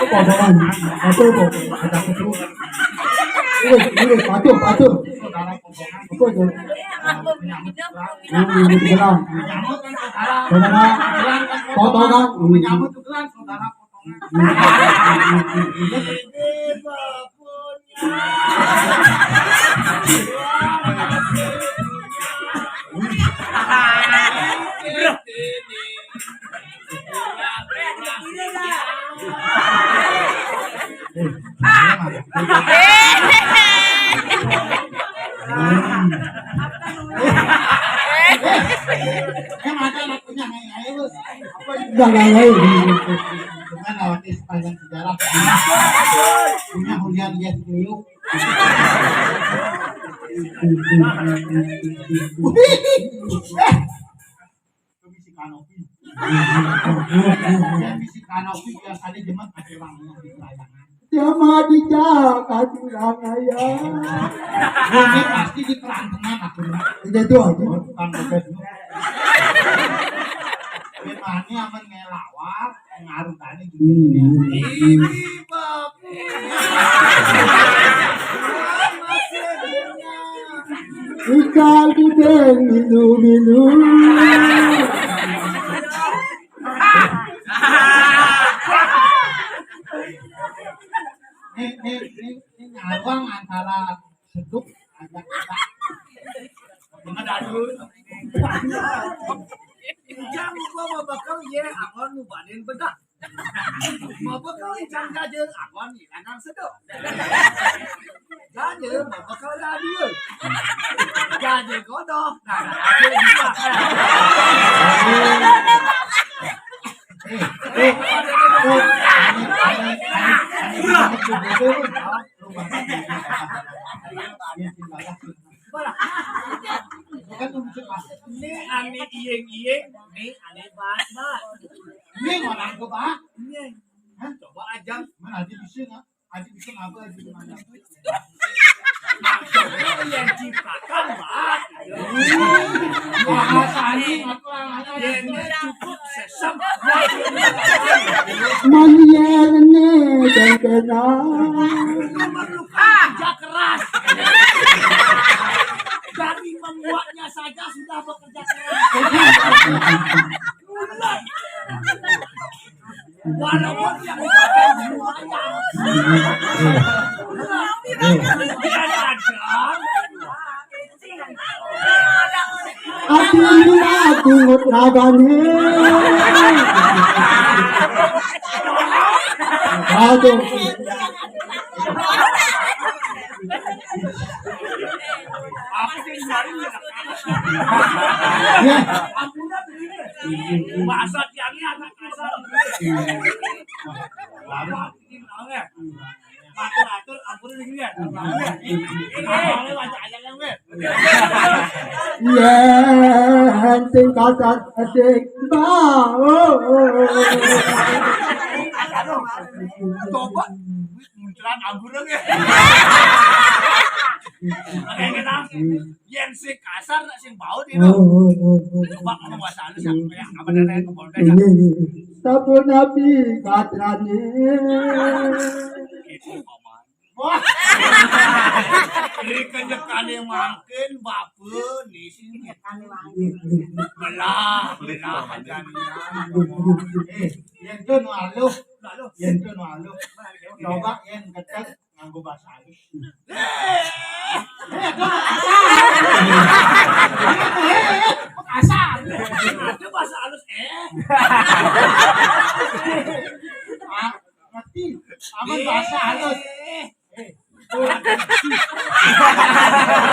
Có bỏ vào ada itu. Ini batu. Apa itu? Ini gelang. Saudara potongan. Menyambut gelang saudara dengan lewati sepanjang sejarah punya hujan dia keliuk komisi kanopi yang tadi jemat pakai wanginya di pelayangan Jama dijaga curang ya. ini pasti di perantengan aku Itu aja. bukan bebek ini aman ngelawak ngaruh tadi gini Ikan gede minum. Ini ngaruang antara seduk ajak kita gimana dulu Jam gua mau bakal ye awan nu baden bedak. Mau bakal ikan gajah awan ikan sedok. Gajah mau bakal radio. Gajah godok. Nah, ini aneh iyeng, nih aneh bat. ini orang ke pak Ini coba aja. mana aja bisa nggak aja bisa ngapa aja gimana Maksudnya yang ciptakan bat. bahasa ini apa Yang cukup sesam. Maniane dengkena. Kerja keras. Dari membuatnya saja sudah bekerja keras. Walaupun yang dipakai lumayan. Dan ada Aku ragane. Aduh. apa sih yang Ya. ampunan ini. Bahasa tiangnya agak kasar. Lalu ini atur ampunan ini ya. Ini baca aja yang Ya, tingkatan adik coba munculan ambulan ya. Oke kita yang si kasar nak sing bau di itu. Coba ngomong bahasa halus yang apa dari ke Polda ya. Sapu nabi katrane. Itu paman. Wah. Ini kali mangkin bape di sini. Belah hajanian. yang itu nu yang itu nu coba yang ketek nganggo bahasa halus Kasar. Itu bahasa halus ngerti aman bahasa halus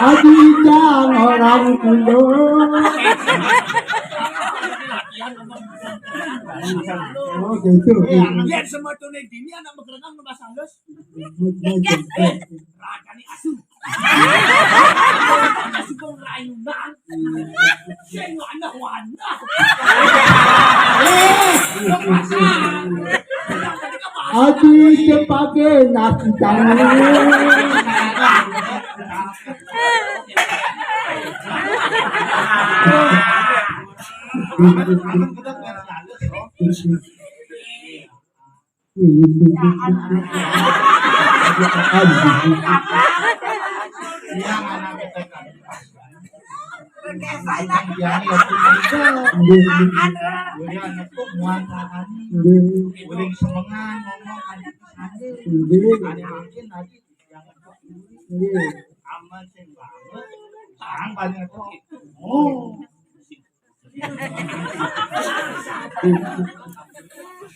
Adijang orang kulo. Oh gitu. Lihat semua tunek dini anak bergerak bahasa halus. Ragani asu. Asu kong rayunan. Sing wana. Adi sepake nasi jangan. Yang anak kita kan. Berkesai Yang biang ya tuh itu. Boleh anak tuh muatan kan. Boleh semangat ngomong kan sandi. Ada mungkin nanti jangan kok aman sih banget. Sang banyak tuh. Oh.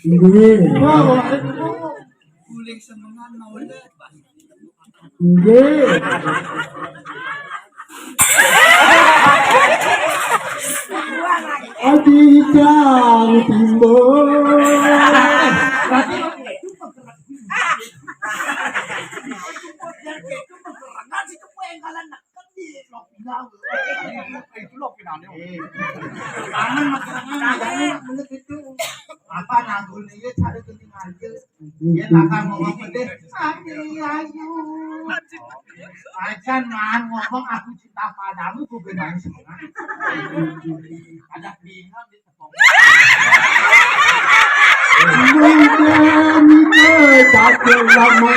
Wow, Guling semengan mau lepas. Adikang timbul. Itu loh pinane. tangan makanan menurut itu apa nanggung dia cari penting aja dia takkan ngomong gede ayo acan man ngomong aku cinta padamu ku benar semua ada bingung di tepung Mungkin tak lama.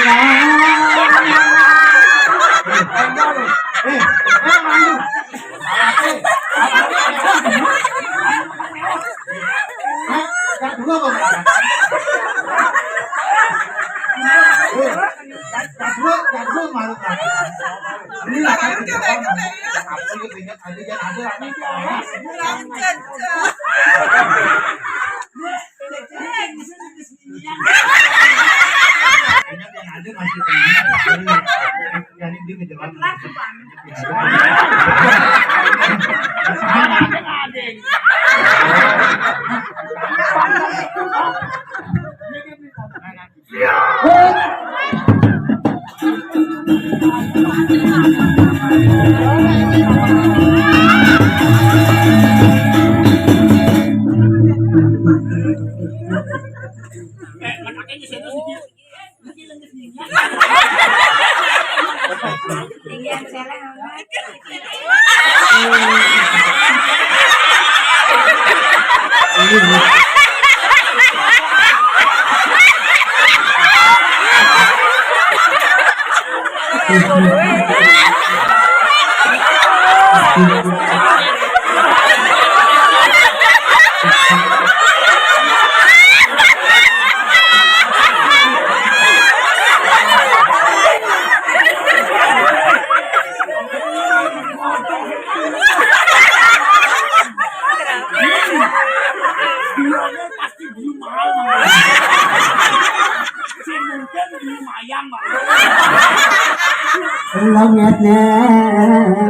Langitnya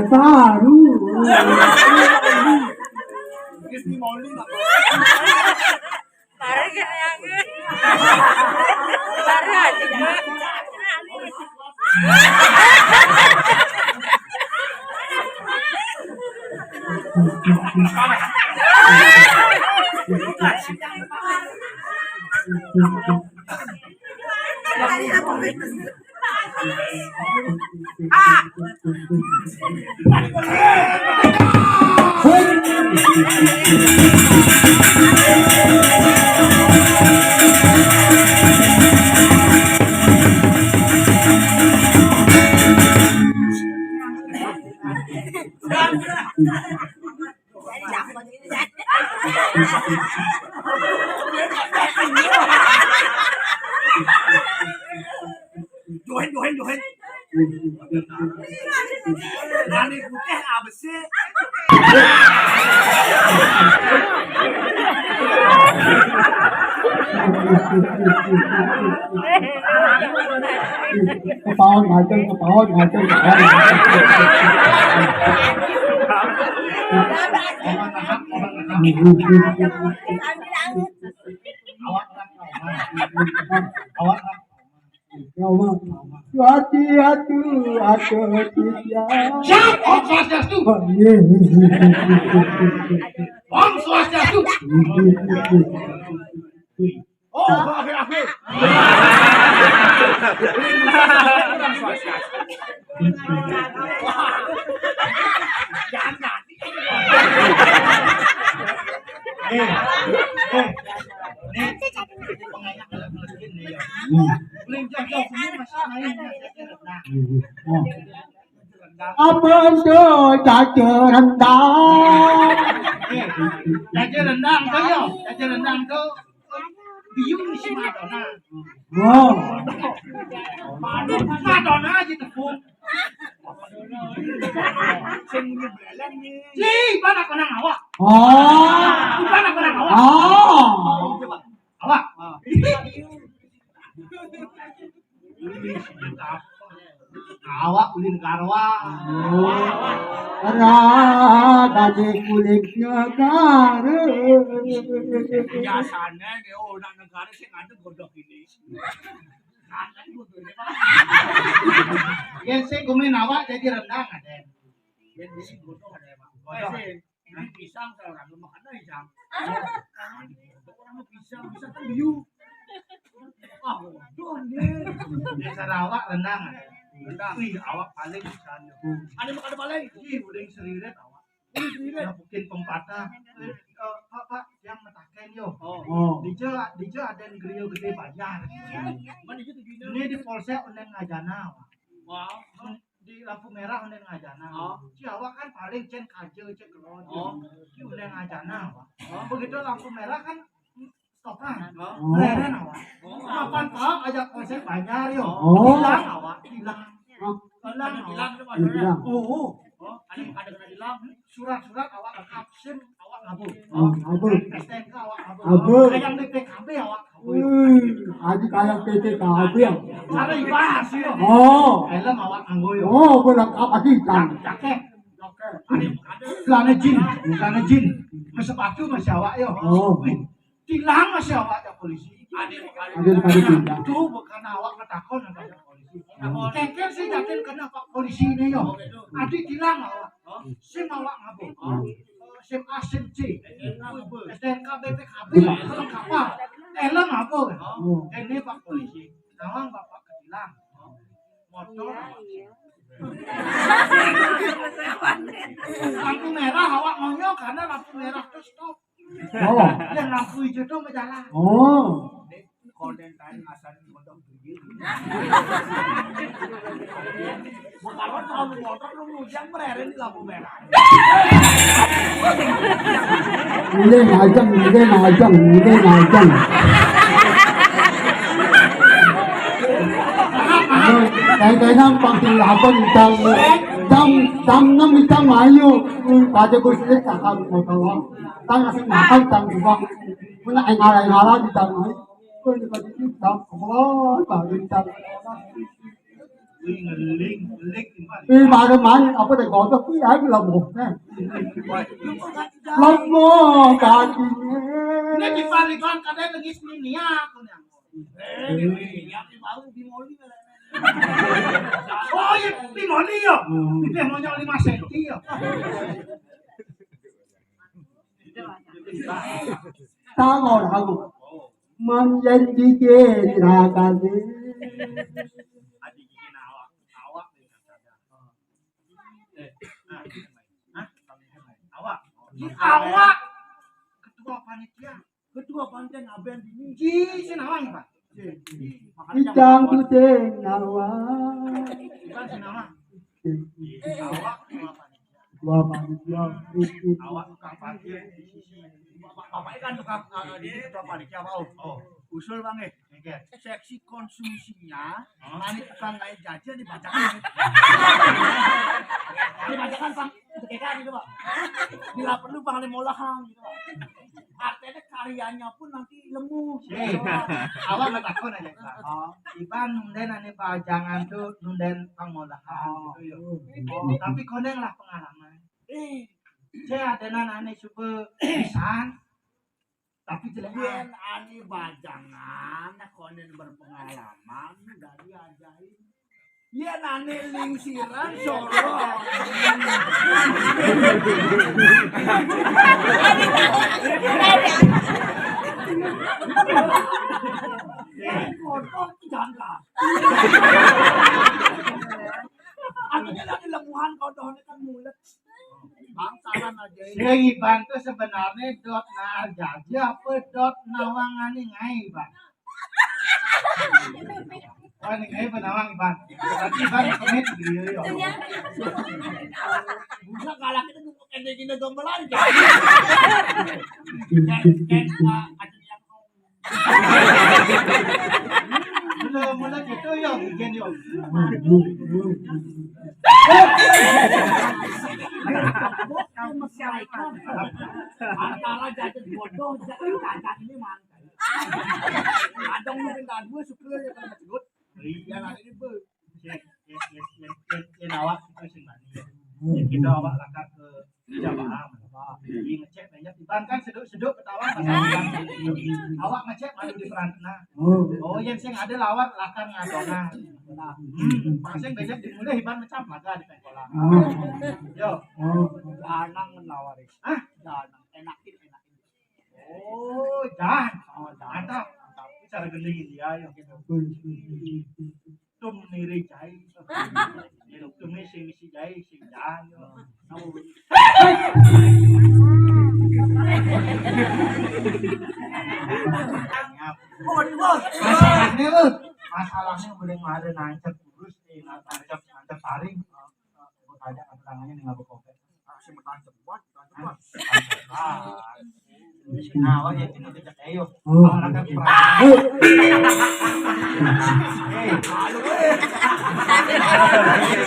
baru. Johin. Nani putih apa sih? Kepala ngajeng. Hati-hati aku tidak. Siap, Om Swastiastu. Om Swastiastu. Oh, akhir-akhir. nih ya. Uling jauh semua masih main jadi rendang. Apa itu caca rendang? Jadi rendang tuh yo, jadi rendang tuh biung si Madonna. Oh, Madonna aja tepung. Sing nyebeleng nih. Si, mana kena awak? oh, Mana kena awak? oh. Awak. Awak ulin karwa. Karena tadi kulitnya garing. Biasanya nih orang negara sing ada godok ini. Kangen godok ini Pak. Yang saya komen awak jadi rendang ada. Yang di godok ada Pak. Godok. Ini pisang saya orang makan pisang. Orang mau pisang kan biu. Ah, godok nih. Di Sarawak rendang ada. Rendang. Wih, awak paling misalnya. Ada makan apa lagi? Ih, udah seriret awak. Ini sendiri. Ya mungkin pempatah. Pak, yang metaken yo. Oh, Dija ada yang gede banyak. Mana itu gini? Ini di Polsek unen ngajana. Wak. Wow. Di lampu merah unen ngajana. Oh. Si awak kan paling cen kaje cek kelon. Oh. Si unen ngajana. Wak. Begitu lampu merah kan stopan. Oh. Leren awak. Kapan tahu ajak Polsek banyak yo. Oh. Hilang awak, hilang. Ada bilang itu Pak. bilang. Oh, Oh, ada kena bilang. surat-surat awak lengkap, SIM awak ngabur. Oh, ngabur. STNK awak ngabur. Ngabur. Kayak BPKB awak ngabur. adik kayak PPKB ya. Cara ibadah sih yo. Oh, Helm awak nganggo yo. oh, berang apa kita? Jaket. Ada Celana jin. Sepatu masih awak yo. Oh. Wih, tilang masih awak ya polisi. Ada kali pindah. Itu bukan awak ketakon ada polisi. Kengkel sih yakin kena pak polisi ini yo. Adik tilang awak. SIM awak ngabur. SIM A, SIM C. STNK BPKB kelengkapan. Helm ngabur. Oh. Ini pak polisi. Nawang bapak ketilang. Motor. Lampu merah awak ngoyo karena lampu merah itu stop. Oh. Yang lampu hijau itu berjalan. Oh. konten kain asal godok begitu. Bukan kalau motor lu ngujang mereren di lampu merah. Ini ngajang. Cái năm bằng tình là con trăm năm mươi trăm mãi yêu và cho cô sẽ trả hàng một thằng đó tăng là sinh mạng tăng của con với lại ngày đó đi tăng ấy tôi thì có đi tăng không có bảo đi tăng vì mà nó mãi ông có thể gọi cho quý ái là một nè lắm mô cả chị Ini di Balikan kadang lagi sininya aku nih. Yang di bawah di mall ini. Oh iya, di mana ya? Di mana 5 senti ya? ta ngồi hago menjanjikan Adik bikin awak nih kata. Awak. Awak. Ketua panitia. Ketua panten aben ini. Ji sinawang Pak. Idang tu tenawa Bukan sinawang. Awak ketua panitia. dua panitia itu Awak tukang parkir di sisi. Bapak kan tukang di ketua panitia mau. Oh, Usul Bang oke. seksi konsumsinya nanti tukang kayak jajan dibacakan. Dibacakan Bang. Kayak gitu Pak. Bila perlu Bang ada molahan gitu Pak. Artinya karyanya pun nanti lemu. Awak nggak takut aja. Iban nunden ane pajangan tuh nunden pangolahan gitu ya. Tapi koneng lah pengalaman. Saya ada ane super pisan. Tapi jelek. Yen ani bajangan konen berpengalaman dari ajaib. Yen ani lingsiran sorong. Kotor jangka. Artinya lagi lemuhan kodohnya kan mulut. Bangsalan aja ini. Saya Iban tuh sebenarnya dot na jaja apa dot nawangane ngai Iban. Wah, ini kayak penawang Iban. Berarti Iban komit gitu ya. Busa kalah kita tuh kende gini gambaran. Mula gitu ya, bikin yo. Antara jatuh bodoh, jatuh cacat ini mantan. Adong lu pintaan gue suka ya kalau masjid. Iya lah ini bu. Yang awak itu sih Yang kita awak langkah ke jamaah. Jadi ngecek banyak Iban kan seduk ketawa pas awak ngecek mana di perantena. Oh yang sing ada lawat lakar ngadona. Pasang banyak dimulai Iban macam laga di sekolah. Yo. Janang menawari. Hah? Janang enakin. Oh, jangan. Mantap. Tapi cara gending dia yang gitu. Tum niri jai. Tum ni si jai si jai. Masalahnya boleh ada nancap kurus nancap taring. Ada tangannya nih ngabuk kopi. Si mentancap buat. Nah, wah ya itu tidak ayo. Hey.